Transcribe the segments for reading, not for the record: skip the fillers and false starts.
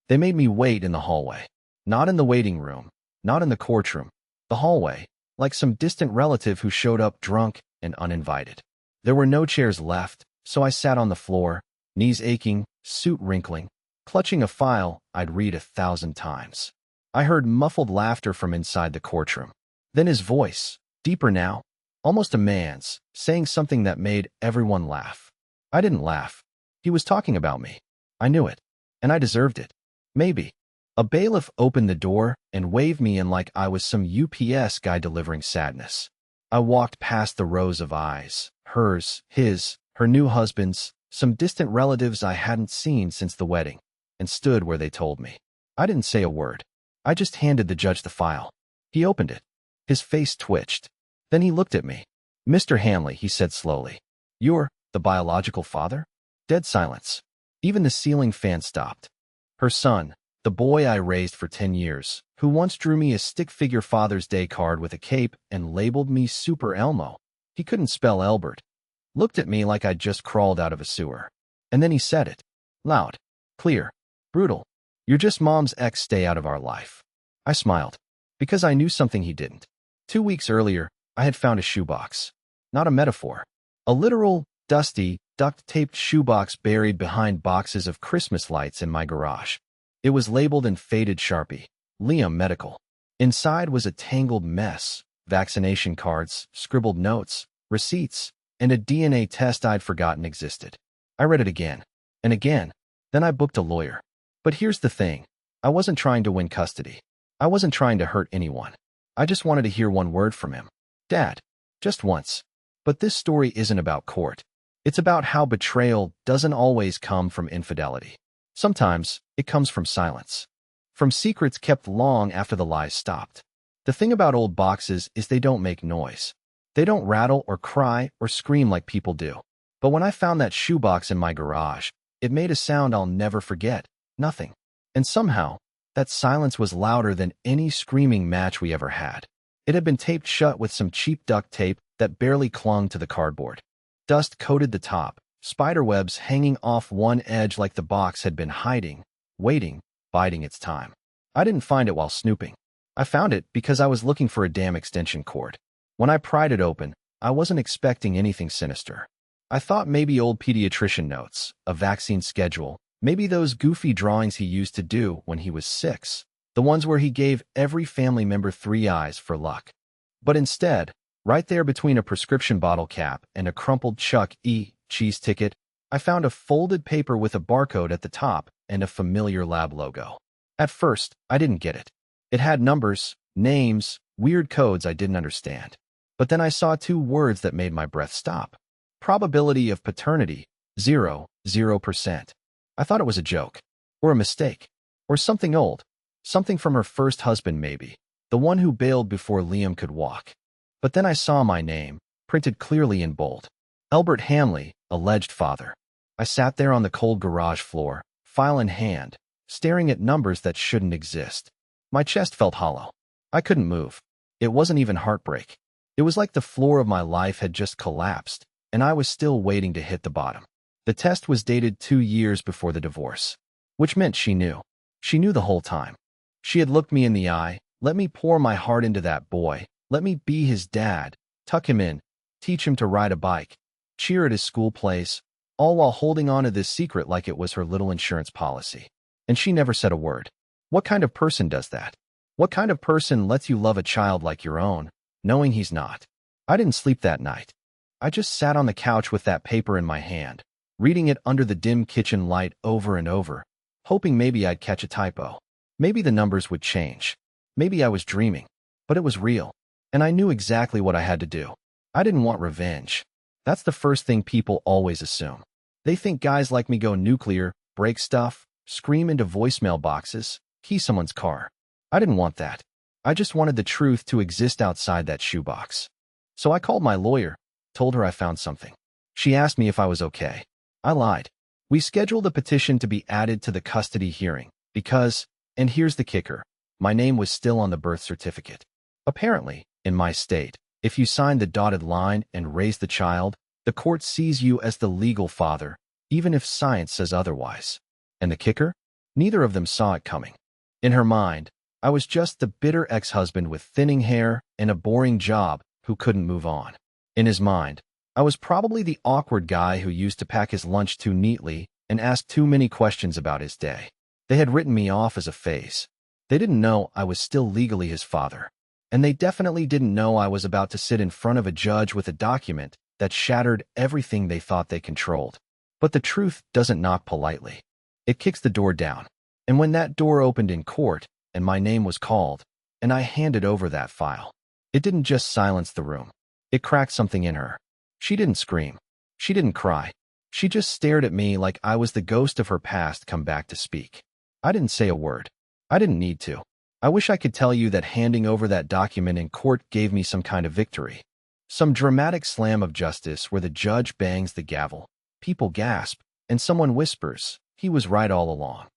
They made me wait in the hallway. Not in the waiting room, not in the courtroom. The hallway, like some distant relative who showed up drunk and uninvited. There were no chairs left, so I sat on the floor, knees aching, suit wrinkling, clutching a file I'd read 1,000 times. I heard muffled laughter from inside the courtroom. Then his voice, deeper now, almost a man's, saying something that made everyone laugh. I didn't laugh. He was talking about me. I knew it, and I deserved it. Maybe. A bailiff opened the door and waved me in like I was some UPS guy delivering sadness. I walked past the rows of eyes, hers, his, her new husband's, some distant relatives I hadn't seen since the wedding, and stood where they told me. I didn't say a word. I just handed the judge the file. He opened it. His face twitched. Then he looked at me. "Mr. Hanley," he said slowly. "You're the biological father?" Dead silence. Even the ceiling fan stopped. Her son, the boy I raised for 10 years, who once drew me a stick-figure Father's Day card with a cape and labeled me Super Elmo. He couldn't spell Elbert. Looked at me like I'd just crawled out of a sewer. And then he said it. Loud. Clear. Brutal. "You're just Mom's ex, stay out of our life." I smiled. Because I knew something he didn't. 2 weeks earlier, I had found a shoebox. Not a metaphor. A literal, dusty, duct-taped shoebox buried behind boxes of Christmas lights in my garage. It was labeled in faded Sharpie, Liam Medical. Inside was a tangled mess, vaccination cards, scribbled notes, receipts, and a DNA test I'd forgotten existed. I read it again, and again, then I booked a lawyer. But here's the thing, I wasn't trying to win custody. I wasn't trying to hurt anyone. I just wanted to hear one word from him. Dad. Just once. But this story isn't about court. It's about how betrayal doesn't always come from infidelity. Sometimes, it comes from silence. From secrets kept long after the lies stopped. The thing about old boxes is they don't make noise. They don't rattle or cry or scream like people do. But when I found that shoebox in my garage, it made a sound I'll never forget. Nothing. And somehow, that silence was louder than any screaming match we ever had. It had been taped shut with some cheap duct tape that barely clung to the cardboard. Dust coated the top, spiderwebs hanging off one edge like the box had been hiding, waiting, biding its time. I didn't find it while snooping. I found it because I was looking for a damn extension cord. When I pried it open, I wasn't expecting anything sinister. I thought maybe old pediatrician notes, a vaccine schedule, maybe those goofy drawings he used to do when he was 6, the ones where he gave every family member 3 eyes for luck. But instead, right there between a prescription bottle cap and a crumpled Chuck E. Cheese ticket, I found a folded paper with a barcode at the top and a familiar lab logo. At first, I didn't get it. It had numbers, names, weird codes I didn't understand. But then I saw 2 words that made my breath stop. Probability of paternity, 0%. I thought it was a joke, or a mistake, or something old, something from her first husband maybe, the one who bailed before Liam could walk. But then I saw my name, printed clearly in bold. Elbert Hanley, alleged father. I sat there on the cold garage floor, file in hand, staring at numbers that shouldn't exist. My chest felt hollow. I couldn't move. It wasn't even heartbreak. It was like the floor of my life had just collapsed, and I was still waiting to hit the bottom. The test was dated 2 years before the divorce, which meant she knew. She knew the whole time. She had looked me in the eye, let me pour my heart into that boy, let me be his dad, tuck him in, teach him to ride a bike, cheer at his school plays, all while holding on to this secret like it was her little insurance policy. And she never said a word. What kind of person does that? What kind of person lets you love a child like your own, knowing he's not? I didn't sleep that night. I just sat on the couch with that paper in my hand, reading it under the dim kitchen light over and over, hoping maybe I'd catch a typo. Maybe the numbers would change. Maybe I was dreaming. But it was real. And I knew exactly what I had to do. I didn't want revenge. That's the first thing people always assume. They think guys like me go nuclear, break stuff, scream into voicemail boxes, key someone's car. I didn't want that. I just wanted the truth to exist outside that shoebox. So I called my lawyer, told her I found something. She asked me if I was okay. I lied. We scheduled a petition to be added to the custody hearing because, and here's the kicker, my name was still on the birth certificate. Apparently, in my state, if you sign the dotted line and raise the child, the court sees you as the legal father, even if science says otherwise. And the kicker? Neither of them saw it coming. In her mind, I was just the bitter ex-husband with thinning hair and a boring job who couldn't move on. In his mind, I was probably the awkward guy who used to pack his lunch too neatly and ask too many questions about his day. They had written me off as a phase. They didn't know I was still legally his father. And they definitely didn't know I was about to sit in front of a judge with a document that shattered everything they thought they controlled. But the truth doesn't knock politely. It kicks the door down. And when that door opened in court, and my name was called, and I handed over that file, it didn't just silence the room. It cracked something in her. She didn't scream. She didn't cry. She just stared at me like I was the ghost of her past come back to speak. I didn't say a word. I didn't need to. I wish I could tell you that handing over that document in court gave me some kind of victory. Some dramatic slam of justice where the judge bangs the gavel, people gasp, and someone whispers, "He was right all along."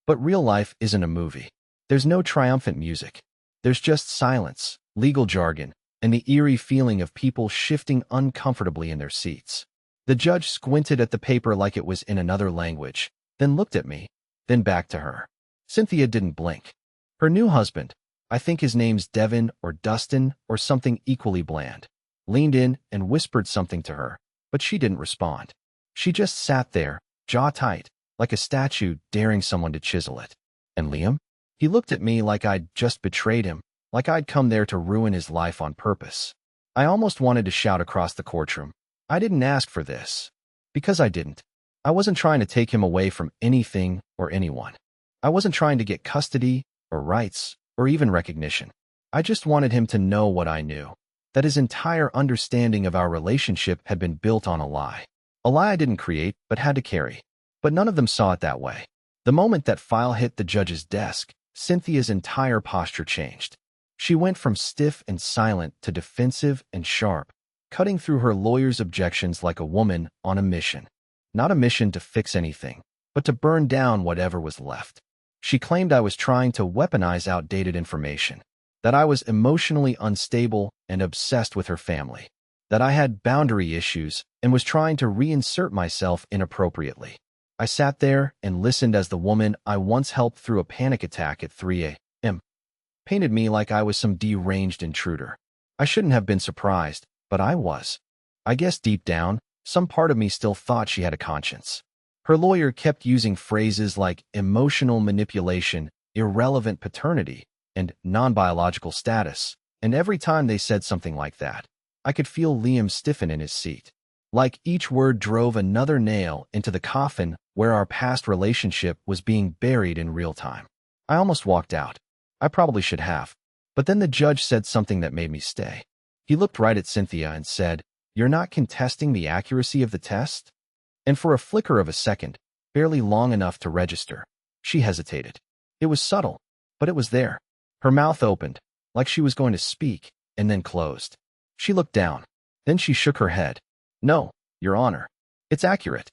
But real life isn't a movie. There's no triumphant music. There's just silence, legal jargon, and the eerie feeling of people shifting uncomfortably in their seats. The judge squinted at the paper like it was in another language, then looked at me, then back to her. Cynthia didn't blink. Her new husband, I think his name's Devin or Dustin or something equally bland, leaned in and whispered something to her, but she didn't respond. She just sat there, jaw tight, like a statue daring someone to chisel it. And Liam? He looked at me like I'd just betrayed him, like I'd come there to ruin his life on purpose. I almost wanted to shout across the courtroom, "I didn't ask for this." Because I didn't. I wasn't trying to take him away from anything or anyone. I wasn't trying to get custody or rights or even recognition. I just wanted him to know what I knew, that his entire understanding of our relationship had been built on a lie. A lie I didn't create but had to carry. But none of them saw it that way. The moment that file hit the judge's desk, Cynthia's entire posture changed. She went from stiff and silent to defensive and sharp, cutting through her lawyer's objections like a woman on a mission. Not a mission to fix anything, but to burn down whatever was left. She claimed I was trying to weaponize outdated information, that I was emotionally unstable and obsessed with her family, that I had boundary issues and was trying to reinsert myself inappropriately. I sat there and listened as the woman I once helped through a panic attack at 3 a.m. painted me like I was some deranged intruder. I shouldn't have been surprised, but I was. I guess deep down, some part of me still thought she had a conscience. Her lawyer kept using phrases like emotional manipulation, irrelevant paternity, and non-biological status, and every time they said something like that, I could feel Liam stiffen in his seat. Like each word drove another nail into the coffin where our past relationship was being buried in real time. I almost walked out. I probably should have. But then the judge said something that made me stay. He looked right at Cynthia and said, "You're not contesting the accuracy of the test?" And for a flicker of a second, barely long enough to register, she hesitated. It was subtle, but it was there. Her mouth opened, like she was going to speak, and then closed. She looked down. Then she shook her head. "No, Your Honor. It's accurate."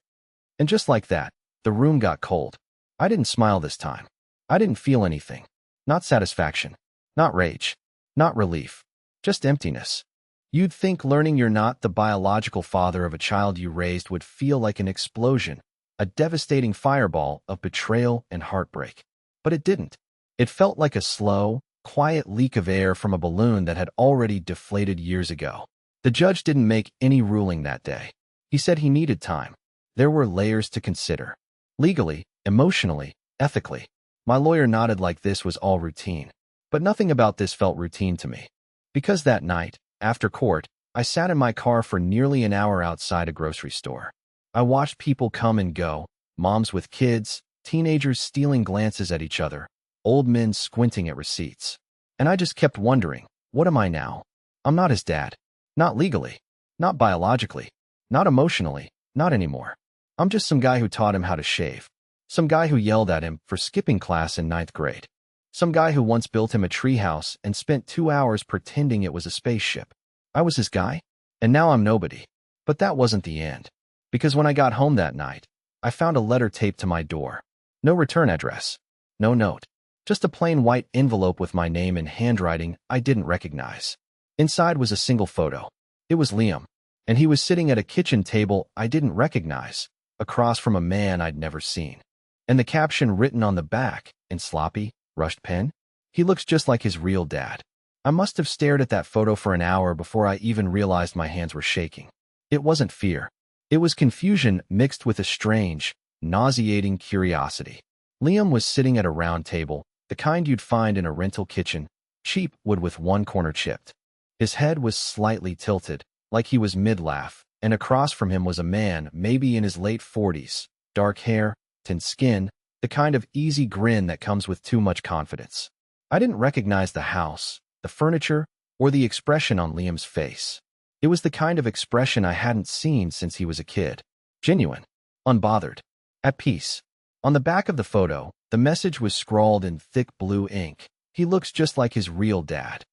And just like that, the room got cold. I didn't smile this time. I didn't feel anything. Not satisfaction. Not rage. Not relief. Just emptiness. You'd think learning you're not the biological father of a child you raised would feel like an explosion, a devastating fireball of betrayal and heartbreak. But it didn't. It felt like a slow, quiet leak of air from a balloon that had already deflated years ago. The judge didn't make any ruling that day. He said he needed time. There were layers to consider. Legally, emotionally, ethically. My lawyer nodded like this was all routine. But nothing about this felt routine to me. Because that night, after court, I sat in my car for nearly an hour outside a grocery store. I watched people come and go, moms with kids, teenagers stealing glances at each other, old men squinting at receipts. And I just kept wondering, what am I now? I'm not his dad. Not legally. Not biologically. Not emotionally. Not anymore. I'm just some guy who taught him how to shave. Some guy who yelled at him for skipping class in 9th grade. Some guy who once built him a treehouse and spent 2 hours pretending it was a spaceship. I was his guy, and now I'm nobody. But that wasn't the end. Because when I got home that night, I found a letter taped to my door. No return address. No note. Just a plain white envelope with my name in handwriting I didn't recognize. Inside was a single photo. It was Liam, and he was sitting at a kitchen table I didn't recognize, across from a man I'd never seen. And the caption written on the back, in sloppy, rushed pen? He looks just like his real dad. I must have stared at that photo for an hour before I even realized my hands were shaking. It wasn't fear. It was confusion mixed with a strange, nauseating curiosity. Liam was sitting at a round table, the kind you'd find in a rental kitchen, cheap wood with one corner chipped. His head was slightly tilted, like he was mid-laugh, and across from him was a man, maybe in his late 40s, dark hair, tanned skin, the kind of easy grin that comes with too much confidence. I didn't recognize the house, the furniture, or the expression on Liam's face. It was the kind of expression I hadn't seen since he was a kid. Genuine, unbothered, at peace. On the back of the photo, the message was scrawled in thick blue ink. He looks just like his real dad.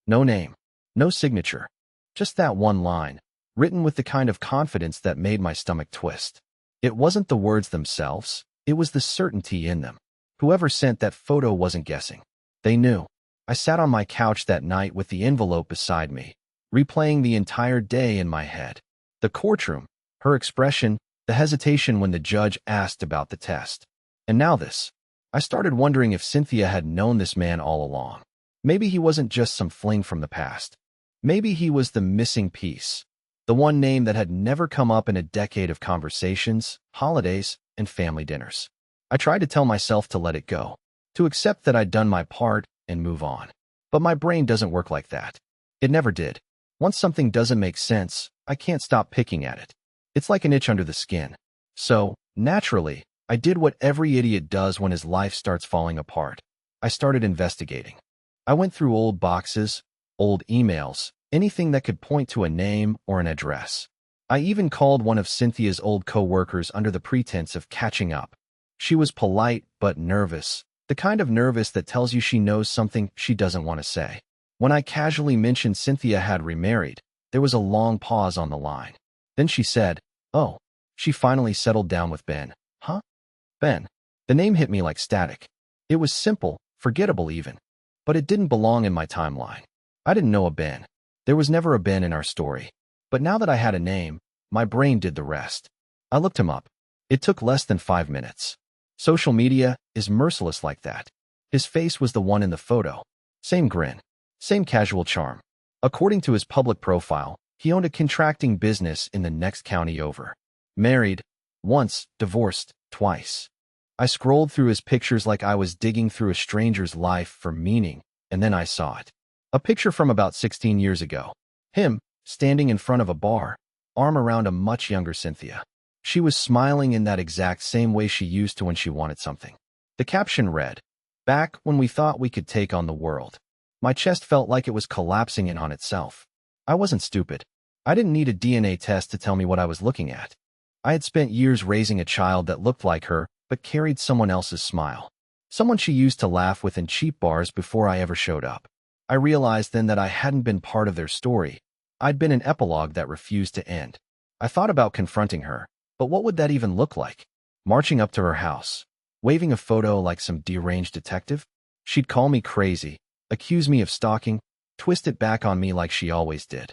No name, no signature, just that one line, written with the kind of confidence that made my stomach twist. It wasn't the words themselves, it was the certainty in them. Whoever sent that photo wasn't guessing. They knew. I sat on my couch that night with the envelope beside me, replaying the entire day in my head. The courtroom, her expression, the hesitation when the judge asked about the test. And now this. I started wondering if Cynthia had known this man all along. Maybe he wasn't just some fling from the past. Maybe he was the missing piece. The one name that had never come up in a decade of conversations, holidays, and family dinners. I tried to tell myself to let it go, to accept that I'd done my part and move on. But my brain doesn't work like that. It never did. Once something doesn't make sense, I can't stop picking at it. It's like an itch under the skin. So, naturally, I did what every idiot does when his life starts falling apart. I started investigating. I went through old boxes, old emails, anything that could point to a name or an address. I even called one of Cynthia's old co-workers under the pretense of catching up. She was polite but nervous, the kind of nervous that tells you she knows something she doesn't want to say. When I casually mentioned Cynthia had remarried, there was a long pause on the line. Then she said, "Oh, she finally settled down with Ben." Huh? Ben. The name hit me like static. It was simple, forgettable even. But it didn't belong in my timeline. I didn't know a Ben. There was never a Ben in our story. But now that I had a name, my brain did the rest. I looked him up. It took less than 5 minutes. Social media is merciless like that. His face was the one in the photo. Same grin. Same casual charm. According to his public profile, he owned a contracting business in the next county over. Married, once, divorced, twice. I scrolled through his pictures like I was digging through a stranger's life for meaning, and then I saw it. A picture from about 16 years ago. Him, standing in front of a bar, arm around a much younger Cynthia. She was smiling in that exact same way she used to when she wanted something. The caption read, "Back when we thought we could take on the world." My chest felt like it was collapsing in on itself. I wasn't stupid. I didn't need a DNA test to tell me what I was looking at. I had spent years raising a child that looked like her, but carried someone else's smile. Someone she used to laugh with in cheap bars before I ever showed up. I realized then that I hadn't been part of their story. I'd been an epilogue that refused to end. I thought about confronting her, but what would that even look like? Marching up to her house, waving a photo like some deranged detective? She'd call me crazy, accuse me of stalking, twist it back on me like she always did.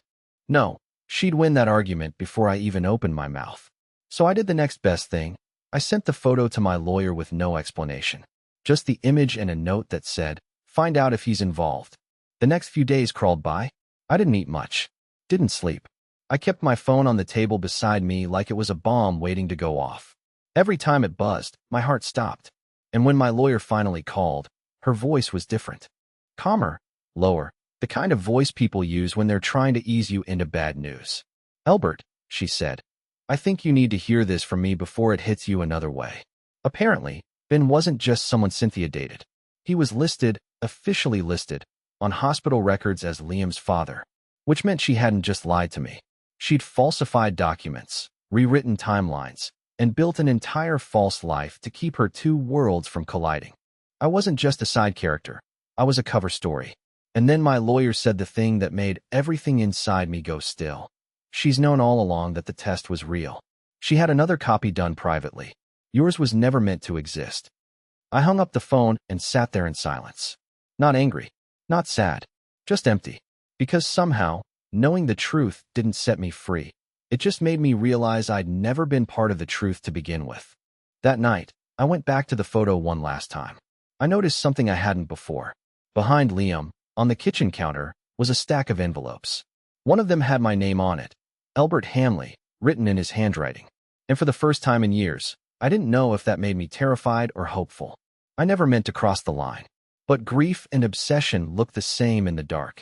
No, she'd win that argument before I even opened my mouth. So I did the next best thing. I sent the photo to my lawyer with no explanation. Just the image and a note that said, "Find out if he's involved." The next few days crawled by. I didn't eat much. Didn't sleep. I kept my phone on the table beside me like it was a bomb waiting to go off. Every time it buzzed, my heart stopped. And when my lawyer finally called, her voice was different. Calmer, lower, the kind of voice people use when they're trying to ease you into bad news. "Elbert," she said, "I think you need to hear this from me before it hits you another way." Apparently, Ben wasn't just someone Cynthia dated. He was listed, officially listed, on hospital records as Liam's father, which meant she hadn't just lied to me. She'd falsified documents, rewritten timelines, and built an entire false life to keep her two worlds from colliding. I wasn't just a side character. I was a cover story. And then my lawyer said the thing that made everything inside me go still. She's known all along that the test was real. She had another copy done privately. Yours was never meant to exist. I hung up the phone and sat there in silence. Not angry, not sad, just empty. Because somehow, knowing the truth didn't set me free. It just made me realize I'd never been part of the truth to begin with. That night, I I went back to the photo one last time. I noticed something I hadn't before. Behind Liam, on the kitchen counter, was a stack of envelopes. One of them had my name on it, Elbert Hamley, written in his handwriting. And for the first time in years, I didn't know if that made me terrified or hopeful. I never meant to cross the line. But grief and obsession looked the same in the dark.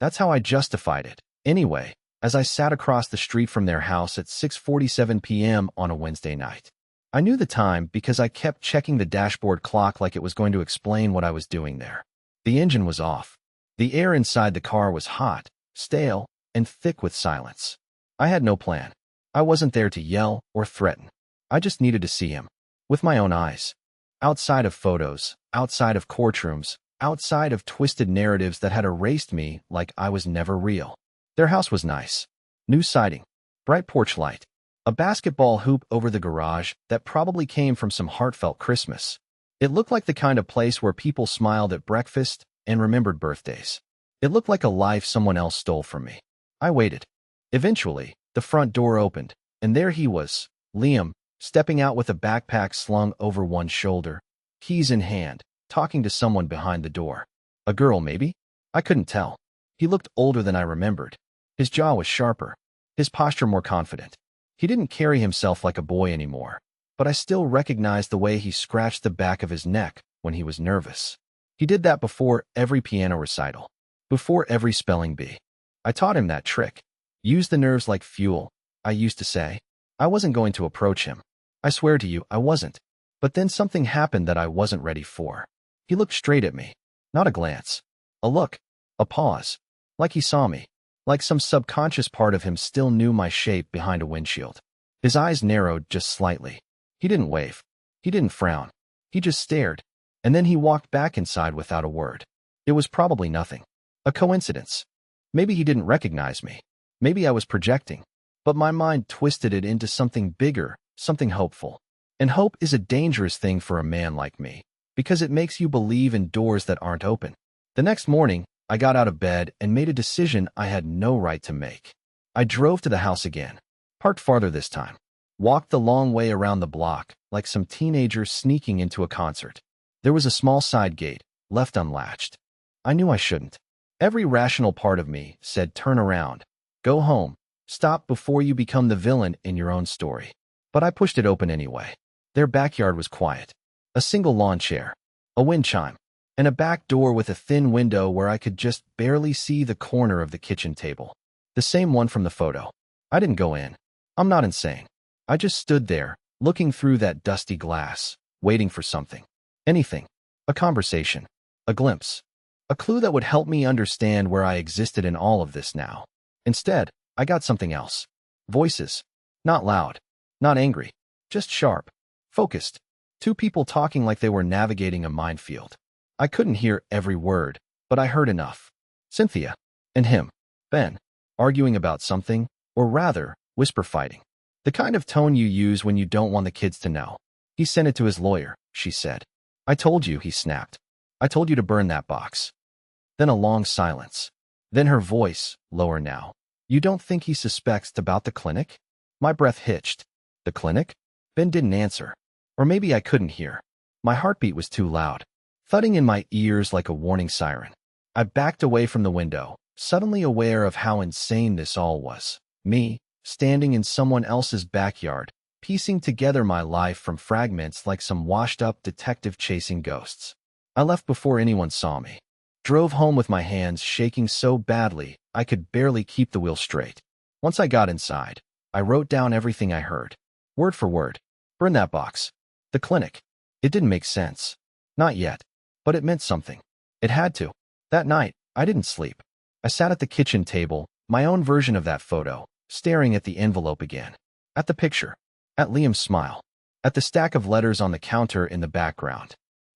That's how I justified it. Anyway, as I sat across the street from their house at 6:47 p.m. on a Wednesday night. I knew the time because I kept checking the dashboard clock like it was going to explain what I was doing there. The engine was off. The air inside the car was hot, stale, and thick with silence. I had no plan. I wasn't there to yell or threaten. I just needed to see him. With my own eyes. Outside of photos, outside of courtrooms, outside of twisted narratives that had erased me like I was never real. Their house was nice. New siding. Bright porch light. A basketball hoop over the garage that probably came from some heartfelt Christmas. It looked like the kind of place where people smiled at breakfast and remembered birthdays. It looked like a life someone else stole from me. I waited. Eventually, the front door opened, and there he was, Liam, stepping out with a backpack slung over one shoulder, keys in hand, talking to someone behind the door. A girl, maybe? I couldn't tell. He looked older than I remembered. His jaw was sharper, his posture more confident. He didn't carry himself like a boy anymore, but I still recognized the way he scratched the back of his neck when he was nervous. He did that before every piano recital, before every spelling bee. I taught him that trick. Use the nerves like fuel, I used to say. I wasn't going to approach him. I swear to you, I wasn't. But then something happened that I wasn't ready for. He looked straight at me. Not a glance. A look. A pause. Like he saw me. Like some subconscious part of him still knew my shape behind a windshield. His eyes narrowed just slightly. He didn't wave. He didn't frown. He just stared. And then he walked back inside without a word. It was probably nothing. A coincidence. Maybe he didn't recognize me. Maybe I was projecting. But my mind twisted it into something bigger, something hopeful. And hope is a dangerous thing for a man like me, because it makes you believe in doors that aren't open. The next morning, I got out of bed and made a decision I had no right to make. I drove to the house again, parked farther this time, walked the long way around the block like some teenager sneaking into a concert. There was a small side gate, left unlatched. I knew I shouldn't. Every rational part of me said turn around, go home, stop before you become the villain in your own story. But I pushed it open anyway. Their backyard was quiet. A single lawn chair, a wind chime, and a back door with a thin window where I could just barely see the corner of the kitchen table. The same one from the photo. I didn't go in. I'm not insane. I just stood there, looking through that dusty glass, waiting for something. Anything. A conversation. A glimpse. A clue that would help me understand where I existed in all of this now. Instead, I got something else. Voices. Not loud. Not angry. Just sharp. Focused. Two people talking like they were navigating a minefield. I couldn't hear every word, but I heard enough. Cynthia. And him. Ben. Arguing about something, or rather, whisper fighting. The kind of tone you use when you don't want the kids to know. He sent it to his lawyer, she said. I told you, he snapped. I told you to burn that box. Then a long silence. Then her voice, lower now. You don't think he suspects about the clinic? My breath hitched. The clinic? Ben didn't answer. Or maybe I couldn't hear. My heartbeat was too loud, thudding in my ears like a warning siren. I backed away from the window, suddenly aware of how insane this all was. Me, standing in someone else's backyard, piecing together my life from fragments like some washed-up detective chasing ghosts. I left before anyone saw me. Drove home with my hands shaking so badly I could barely keep the wheel straight. Once I got inside, I wrote down everything I heard. Word for word. Burn that box. The clinic. It didn't make sense. Not yet. But it meant something. It had to. That night, I didn't sleep. I sat at the kitchen table, my own version of that photo, staring at the envelope again. At the picture. At Liam's smile. At the stack of letters on the counter in the background.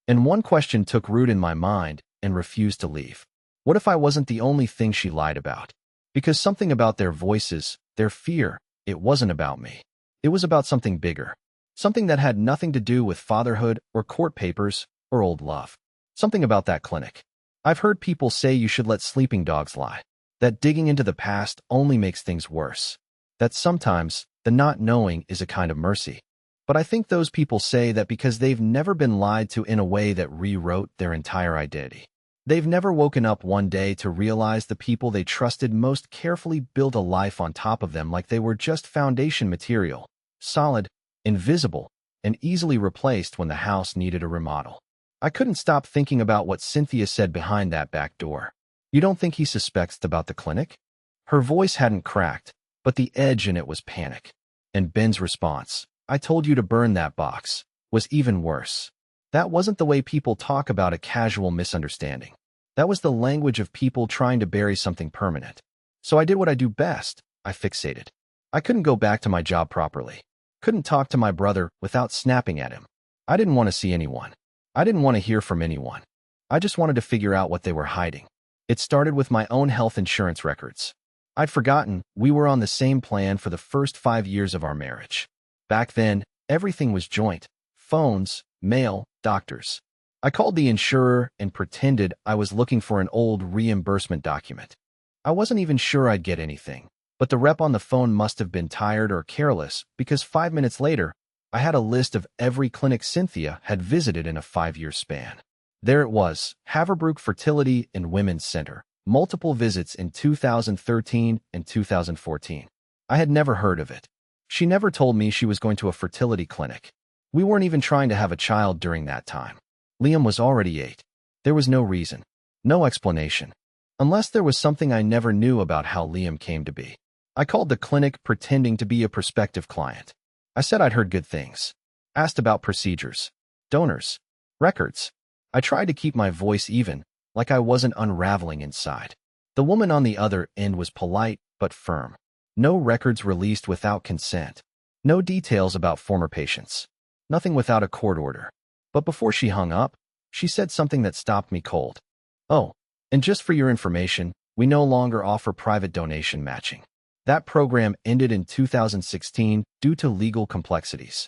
And one question took root in my mind and refused to leave. What if I wasn't the only thing she lied about? Because something about their voices, their fear, it wasn't about me. It was about something bigger. Something that had nothing to do with fatherhood or court papers or old love. Something about that clinic. I've heard people say you should let sleeping dogs lie. That digging into the past only makes things worse. That sometimes the not knowing is a kind of mercy. But I think those people say that because they've never been lied to in a way that rewrote their entire identity. They've never woken up one day to realize the people they trusted most carefully built a life on top of them like they were just foundation material, solid, invisible, and easily replaced when the house needed a remodel. I couldn't stop thinking about what Cynthia said behind that back door. You don't think he suspects about the clinic? Her voice hadn't cracked, but the edge in it was panic. And Ben's response, I told you to burn that box, was even worse. That wasn't the way people talk about a casual misunderstanding. That was the language of people trying to bury something permanent. So I did what I do best. I fixated. I couldn't go back to my job properly. Couldn't talk to my brother without snapping at him. I didn't want to see anyone. I didn't want to hear from anyone. I just wanted to figure out what they were hiding. It started with my own health insurance records. I'd forgotten we were on the same plan for the first 5 years of our marriage. Back then, everything was joint. Phones, mail, doctors. I called the insurer and pretended I was looking for an old reimbursement document. I wasn't even sure I'd get anything, but the rep on the phone must have been tired or careless because 5 minutes later, I had a list of every clinic Cynthia had visited in a 5-year span. There it was, Haverbrook Fertility and Women's Center, multiple visits in 2013 and 2014. I had never heard of it. She never told me she was going to a fertility clinic. We weren't even trying to have a child during that time. Liam was already 8. There was no reason, no explanation. Unless there was something I never knew about how Liam came to be. I called the clinic pretending to be a prospective client. I said I'd heard good things. Asked about procedures, donors, records. I tried to keep my voice even, like I wasn't unraveling inside. The woman on the other end was polite but firm. No records released without consent. No details about former patients. Nothing without a court order. But before she hung up, she said something that stopped me cold. Oh, and just for your information, we no longer offer private donation matching. That program ended in 2016 due to legal complexities.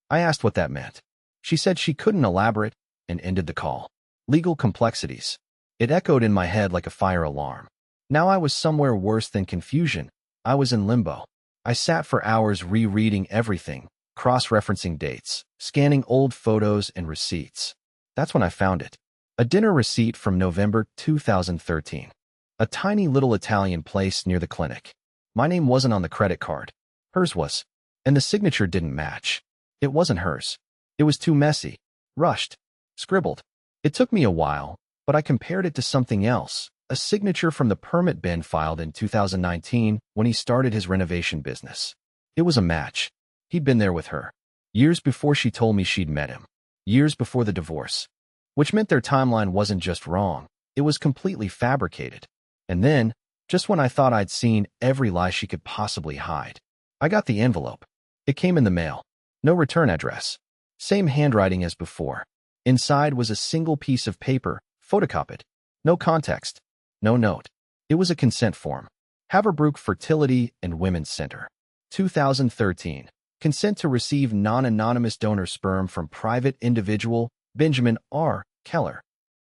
I asked what that meant. She said she couldn't elaborate and ended the call. Legal complexities. It echoed in my head like a fire alarm. Now I was somewhere worse than confusion. I was in limbo. I sat for hours rereading everything, cross-referencing dates, scanning old photos and receipts. That's when I found it. A dinner receipt from November 2013. A tiny little Italian place near the clinic. My name wasn't on the credit card. Hers was. And the signature didn't match. It wasn't hers. It was too messy. Rushed. Scribbled. It took me a while, but I compared it to something else. A signature from the permit Ben filed in 2019 when he started his renovation business. It was a match. He'd been there with her. Years before she told me she'd met him. Years before the divorce. Which meant their timeline wasn't just wrong. It was completely fabricated. And then, just when I thought I'd seen every lie she could possibly hide, I got the envelope. It came in the mail. No return address. Same handwriting as before. Inside was a single piece of paper, photocopied. No context. No note. It was a consent form. Haverbrook Fertility and Women's Center. 2013. Consent to receive non-anonymous donor sperm from private individual Benjamin R. Keller.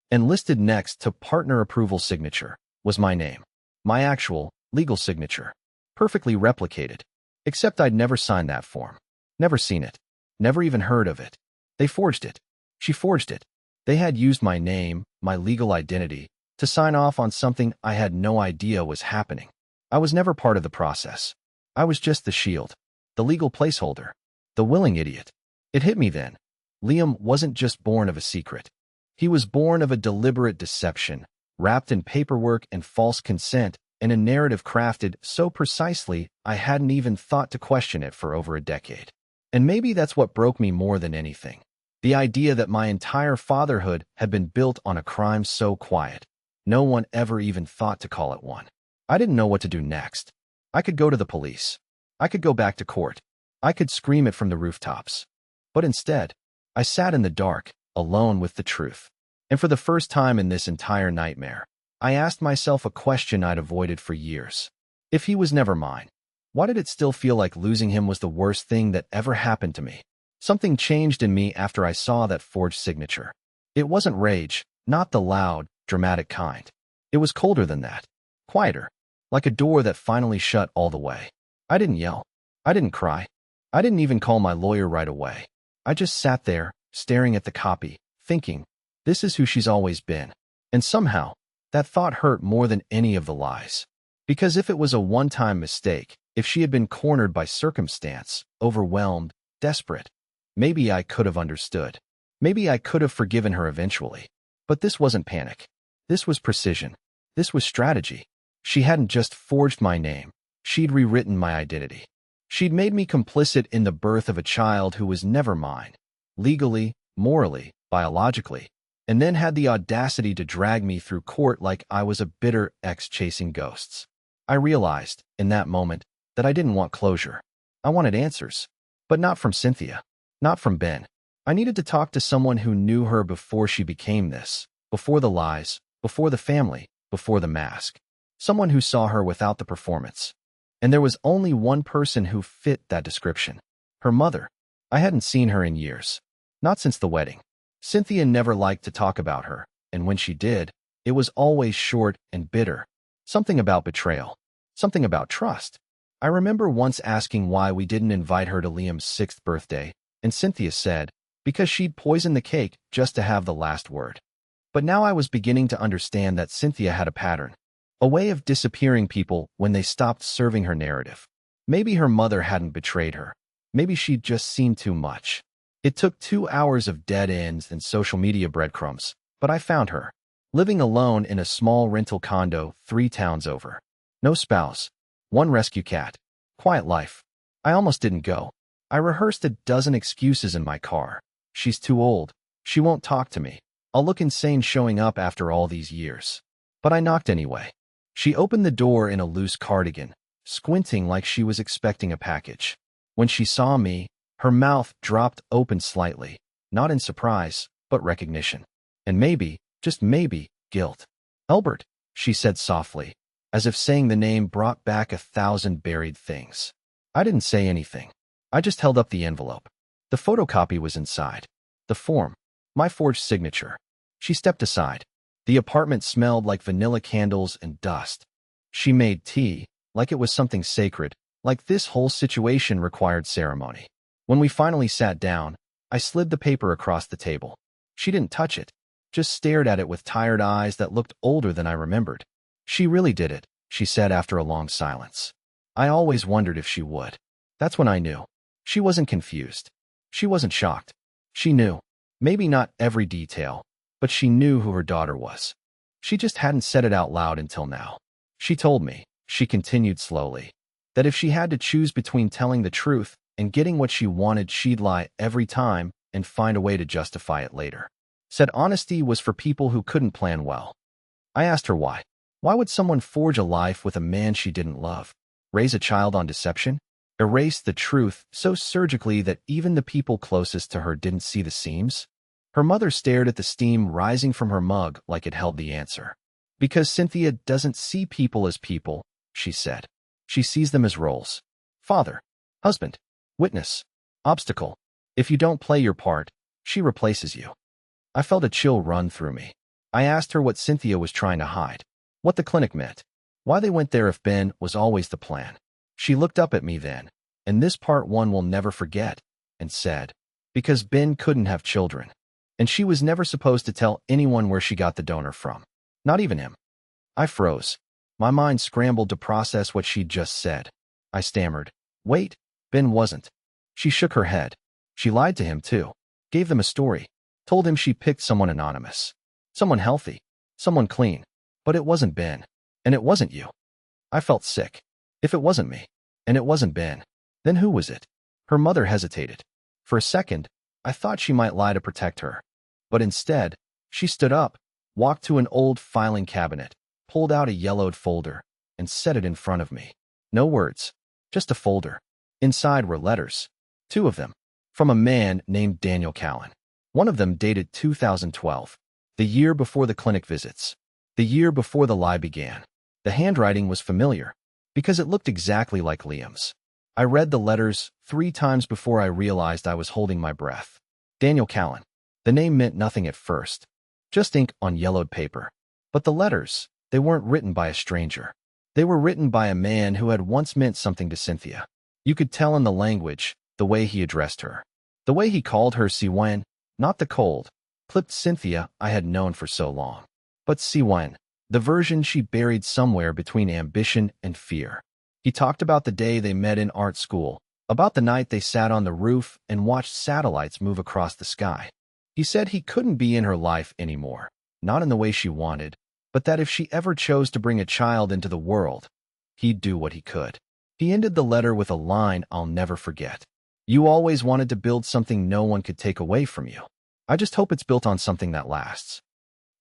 And listed next to partner approval signature was my name. My actual, legal signature. Perfectly replicated. Except I'd never signed that form. Never seen it. Never even heard of it. They forged it. She forged it. They had used my name, my legal identity, to sign off on something I had no idea was happening. I was never part of the process. I was just the shield. The legal placeholder. The willing idiot. It hit me then. Liam wasn't just born of a secret. He was born of a deliberate deception, wrapped in paperwork and false consent, and a narrative crafted so precisely I hadn't even thought to question it for over a decade. And maybe that's what broke me more than anything. The idea that my entire fatherhood had been built on a crime so quiet. No one ever even thought to call it one. I didn't know what to do next. I could go to the police. I could go back to court. I could scream it from the rooftops. But instead, I sat in the dark, alone with the truth. And for the first time in this entire nightmare, I asked myself a question I'd avoided for years. If he was never mine, why did it still feel like losing him was the worst thing that ever happened to me? Something changed in me after I saw that forged signature. It wasn't rage, not the loud, dramatic kind. It was colder than that. Quieter. Like a door that finally shut all the way. I didn't yell. I didn't cry. I didn't even call my lawyer right away. I just sat there, staring at the copy, thinking, this is who she's always been. And somehow, that thought hurt more than any of the lies. Because if it was a one-time mistake, if she had been cornered by circumstance, overwhelmed, desperate, maybe I could have understood. Maybe I could have forgiven her eventually. But this wasn't panic. This was precision. This was strategy. She hadn't just forged my name. She'd rewritten my identity. She'd made me complicit in the birth of a child who was never mine, legally, morally, biologically, and then had the audacity to drag me through court like I was a bitter ex chasing ghosts. I realized, in that moment, that I didn't want closure. I wanted answers. But not from Cynthia. Not from Ben. I needed to talk to someone who knew her before she became this, before the lies, before the family, before the mask. Someone who saw her without the performance. And there was only one person who fit that description. Her mother. I hadn't seen her in years. Not since the wedding. Cynthia never liked to talk about her, and when she did, it was always short and bitter. Something about betrayal. Something about trust. I remember once asking why we didn't invite her to Liam's 6th birthday, and Cynthia said, because she'd poisoned the cake just to have the last word. But now I was beginning to understand that Cynthia had a pattern. A way of disappearing people when they stopped serving her narrative. Maybe her mother hadn't betrayed her. Maybe she'd just seen too much. It took 2 hours of dead ends and social media breadcrumbs, but I found her. Living alone in a small rental condo 3 towns over. No spouse. 1 rescue cat. Quiet life. I almost didn't go. I rehearsed a dozen excuses in my car. She's too old. She won't talk to me. I'll look insane showing up after all these years. But I knocked anyway. She opened the door in a loose cardigan, squinting like she was expecting a package. When she saw me, her mouth dropped open slightly, not in surprise, but recognition. And maybe, just maybe, guilt. Elbert, she said softly, as if saying the name brought back 1,000 buried things. I didn't say anything. I just held up the envelope. The photocopy was inside. The form. My forged signature. She stepped aside. The apartment smelled like vanilla candles and dust. She made tea, like it was something sacred, like this whole situation required ceremony. When we finally sat down, I slid the paper across the table. She didn't touch it, just stared at it with tired eyes that looked older than I remembered. She really did it, she said after a long silence. I always wondered if she would. That's when I knew. She wasn't confused. She wasn't shocked. She knew. Maybe not every detail, but she knew who her daughter was. She just hadn't said it out loud until now. She told me, she continued slowly, that if she had to choose between telling the truth and getting what she wanted, she'd lie every time and find a way to justify it later. Said honesty was for people who couldn't plan well. I asked her why. Why would someone forge a life with a man she didn't love? Raise a child on deception? Erase the truth so surgically that even the people closest to her didn't see the seams? Her mother stared at the steam rising from her mug like it held the answer. Because Cynthia doesn't see people as people, she said. She sees them as roles. Father, husband, witness, obstacle. If you don't play your part, she replaces you. I felt a chill run through me. I asked her what Cynthia was trying to hide. What the clinic meant. Why they went there if Ben was always the plan. She looked up at me then, and this part one will never forget, and said, because Ben couldn't have children. And she was never supposed to tell anyone where she got the donor from. Not even him. I froze. My mind scrambled to process what she'd just said. I stammered, wait, Ben wasn't. She shook her head. She lied to him too. Gave them a story. Told him she picked someone anonymous. Someone healthy. Someone clean. But it wasn't Ben. And it wasn't you. I felt sick. If it wasn't me, and it wasn't Ben, then who was it? Her mother hesitated. For a second, I thought she might lie to protect her. But instead, she stood up, walked to an old filing cabinet, pulled out a yellowed folder, and set it in front of me. No words, just a folder. Inside were letters. 2 of them. From a man named Daniel Callan. One of them dated 2012, the year before the clinic visits. The year before the lie began. The handwriting was familiar, because it looked exactly like Liam's. I read the letters 3 times before I realized I was holding my breath. Daniel Callan. The name meant nothing at first. Just ink on yellowed paper. But the letters, they weren't written by a stranger. They were written by a man who had once meant something to Cynthia. You could tell in the language, the way he addressed her. The way he called her Siwen, not the cold, clipped Cynthia I had known for so long. But Siwen, the version she buried somewhere between ambition and fear. He talked about the day they met in art school, about the night they sat on the roof and watched satellites move across the sky. He said he couldn't be in her life anymore, not in the way she wanted, but that if she ever chose to bring a child into the world, he'd do what he could. He ended the letter with a line I'll never forget. You always wanted to build something no one could take away from you. I just hope it's built on something that lasts.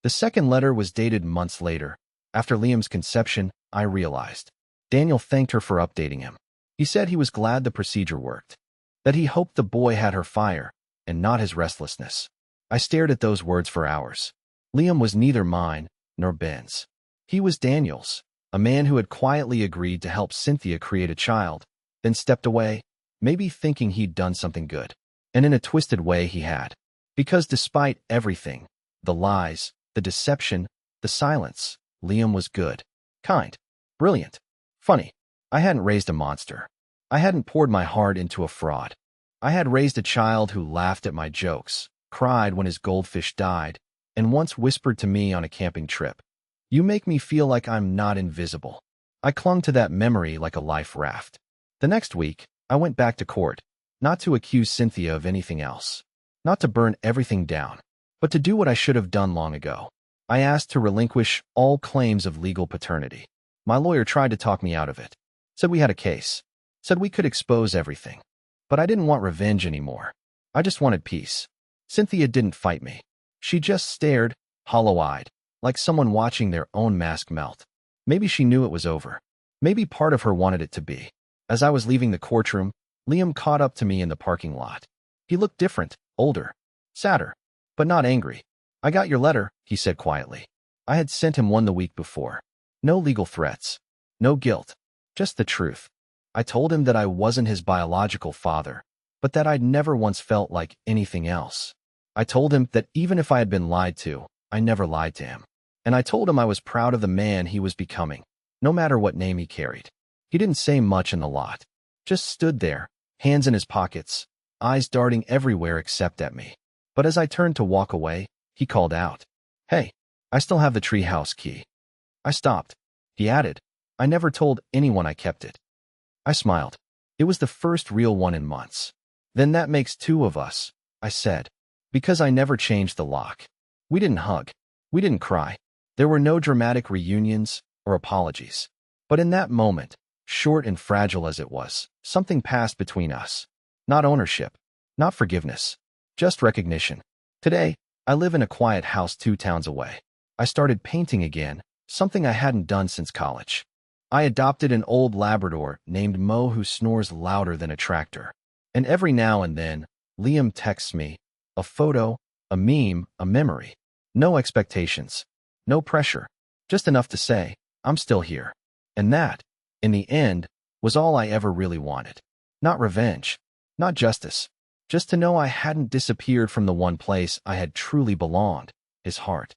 The second letter was dated months later. After Liam's conception, I realized. Daniel thanked her for updating him. He said he was glad the procedure worked, that he hoped the boy had her fire and not his restlessness. I stared at those words for hours. Liam was neither mine nor Ben's. He was Daniel's, a man who had quietly agreed to help Cynthia create a child, then stepped away, maybe thinking he'd done something good. And in a twisted way he had. Because despite everything, the lies, the deception, the silence, Liam was good, kind, brilliant, funny. I hadn't raised a monster. I hadn't poured my heart into a fraud. I had raised a child who laughed at my jokes, cried when his goldfish died, and once whispered to me on a camping trip, "You make me feel like I'm not invisible." I clung to that memory like a life raft. The next week, I went back to court, not to accuse Cynthia of anything else, not to burn everything down, but to do what I should have done long ago. I asked to relinquish all claims of legal paternity. My lawyer tried to talk me out of it. Said we had a case. Said we could expose everything. But I didn't want revenge anymore. I just wanted peace. Cynthia didn't fight me. She just stared, hollow-eyed, like someone watching their own mask melt. Maybe she knew it was over. Maybe part of her wanted it to be. As I was leaving the courtroom, Liam caught up to me in the parking lot. He looked different, older, sadder, but not angry. "I got your letter," he said quietly. I had sent him one the week before. No legal threats. No guilt. Just the truth. I told him that I wasn't his biological father, but that I'd never once felt like anything else. I told him that even if I had been lied to, I never lied to him. And I told him I was proud of the man he was becoming, no matter what name he carried. He didn't say much in the lot. Just stood there, hands in his pockets, eyes darting everywhere except at me. But as I turned to walk away, he called out, "Hey, I still have the treehouse key." I stopped. He added, "I never told anyone I kept it." I smiled. It was the first real one in months. "Then that makes two of us," I said, because I never changed the lock. We didn't hug. We didn't cry. There were no dramatic reunions or apologies. But in that moment, short and fragile as it was, something passed between us. Not ownership, not forgiveness, just recognition. Today, I live in a quiet house 2 towns away. I started painting again, something I hadn't done since college. I adopted an old Labrador named Mo who snores louder than a tractor. And every now and then, Liam texts me, a photo, a meme, a memory. No expectations, no pressure, just enough to say, I'm still here. And that, in the end, was all I ever really wanted. Not revenge, not justice, just to know I hadn't disappeared from the one place I had truly belonged, his heart.